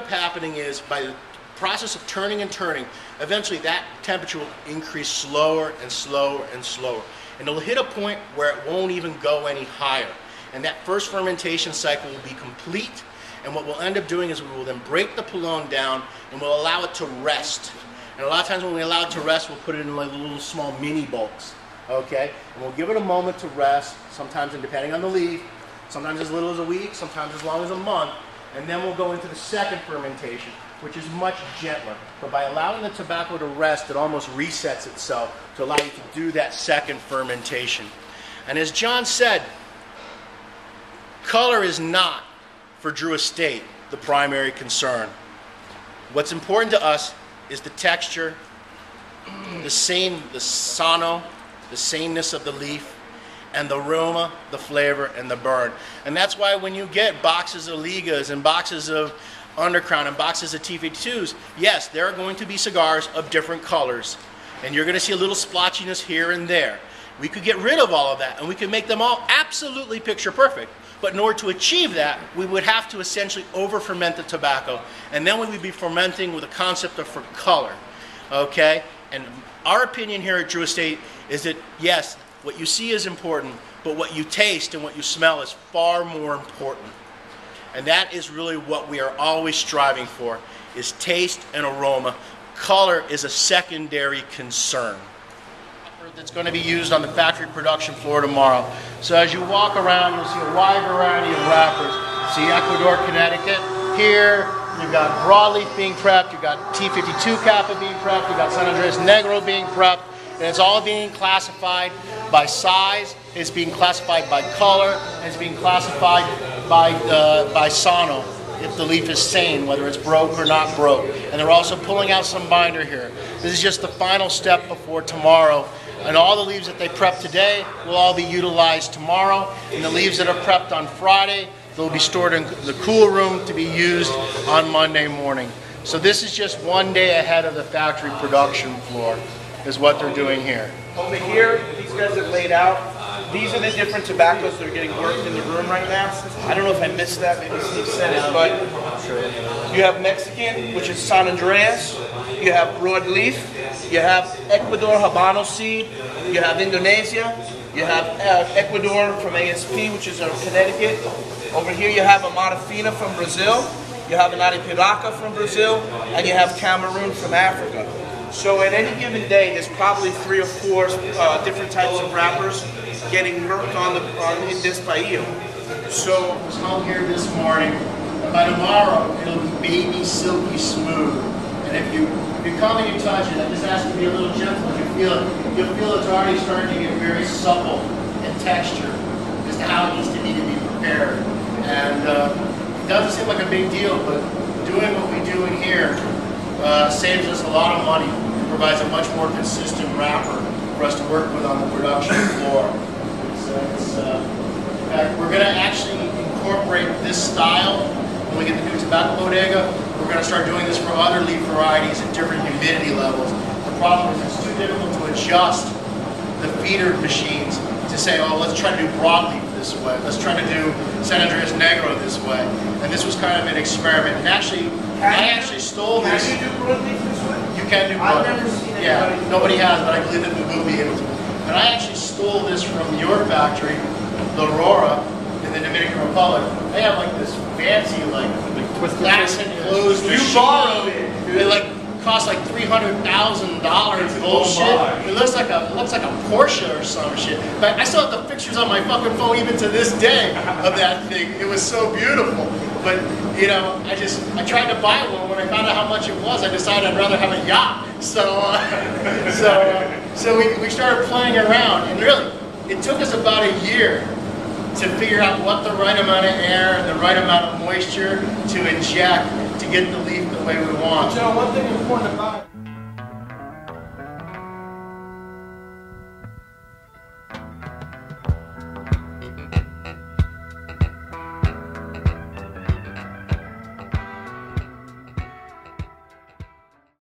up happening is, by the process of turning and turning, eventually that temperature will increase slower and slower and slower. And it'll hit a point where it won't even go any higher. And that first fermentation cycle will be complete. And what we'll end up doing is we will then break the polone down and we'll allow it to rest. And a lot of times when we allow it to rest, we'll put it in like little small mini bulks. Okay? And we'll give it a moment to rest, sometimes, and depending on the leaf, sometimes as little as a week, sometimes as long as a month. And then we'll go into the second fermentation, which is much gentler. But by allowing the tobacco to rest, it almost resets itself to allow you to do that second fermentation. And as John said, color is not, for Drew Estate, the primary concern. What's important to us is the texture, the sono, the sameness of the leaf, and the aroma, the flavor, and the burn. And that's why when you get boxes of Ligas and boxes of Undercrown and boxes of T52s, yes, there are going to be cigars of different colors. And you're going to see a little splotchiness here and there. We could get rid of all of that, and we could make them all absolutely picture perfect. But in order to achieve that, we would have to essentially over-ferment the tobacco, and then we would be fermenting with a concept of for color. Okay? And our opinion here at Drew Estate is that, yes, what you see is important, but what you taste and what you smell is far more important. And that is really what we are always striving for, is taste and aroma. Color is a secondary concern. That's going to be used on the factory production floor tomorrow. So as you walk around, you'll see a wide variety of wrappers. See Ecuador, Connecticut. Here, you've got broadleaf being prepped, you've got T52 Kappa being prepped, you've got San Andreas Negro being prepped, and it's all being classified by size, it's being classified by color, and it's being classified by sono, if the leaf is sane, whether it's broke or not broke. And they're also pulling out some binder here. This is just the final step before tomorrow. And all the leaves that they prep today will all be utilized tomorrow. And the leaves that are prepped on Friday, they'll be stored in the cool room to be used on Monday morning. So this is just one day ahead of the factory production floor, is what they're doing here. Over here, these guys have laid out. These are the different tobaccos that are getting worked in the room right now. I don't know if I missed that, maybe Steve said it, but you have Mexican, which is San Andreas. You have broadleaf. You have Ecuador Habano seed. You have Indonesia. You have Ecuador from ASP, which is Connecticut. Over here you have Amada Fina from Brazil. You have an Arapiraca from Brazil. And you have Cameroon from Africa. So at any given day, there's probably 3 or 4 different types of wrappers getting worked in this paillo. So I was home here this morning, and by tomorrow it'll be baby silky smooth. And if you come and you touch it, I just ask you to be a little gentle. You'll feel it's already starting to get very supple in texture as to how it needs to be prepared. And it doesn't seem like a big deal, but doing what we do in here saves us a lot of money and provides a much more consistent wrapper for us to work with on the production floor. In fact, we're going to actually incorporate this style when we get the new tobacco bodega. We're going to start doing this for other leaf varieties at different humidity levels. The problem is it's too difficult to adjust the feeder machines to say, oh, let's try to do broadleaf this way. Let's try to do San Andreas Negro this way. And this was kind of an experiment. And actually, I actually stole this. Can you do broadleaf this way? You can do broadleaf. I've never seen it. Yeah, nobody has, but I believe that we will be able to. And I actually stole this from your factory, La Aurora, in the Dominican Republic. They have like this fancy, like glass enclosed machine. You borrowed it. It like costs like $300,000 bullshit. It looks like a Porsche or some shit. But I still have the pictures on my fucking phone even to this day of that thing. It was so beautiful. But you know, I tried to buy one. When I found out how much it was, I decided I'd rather have a yacht. So we started playing around, and really, it took us about a year to figure out what the right amount of air and the right amount of moisture to inject to get the leaf the way we want. John, one thing important about it.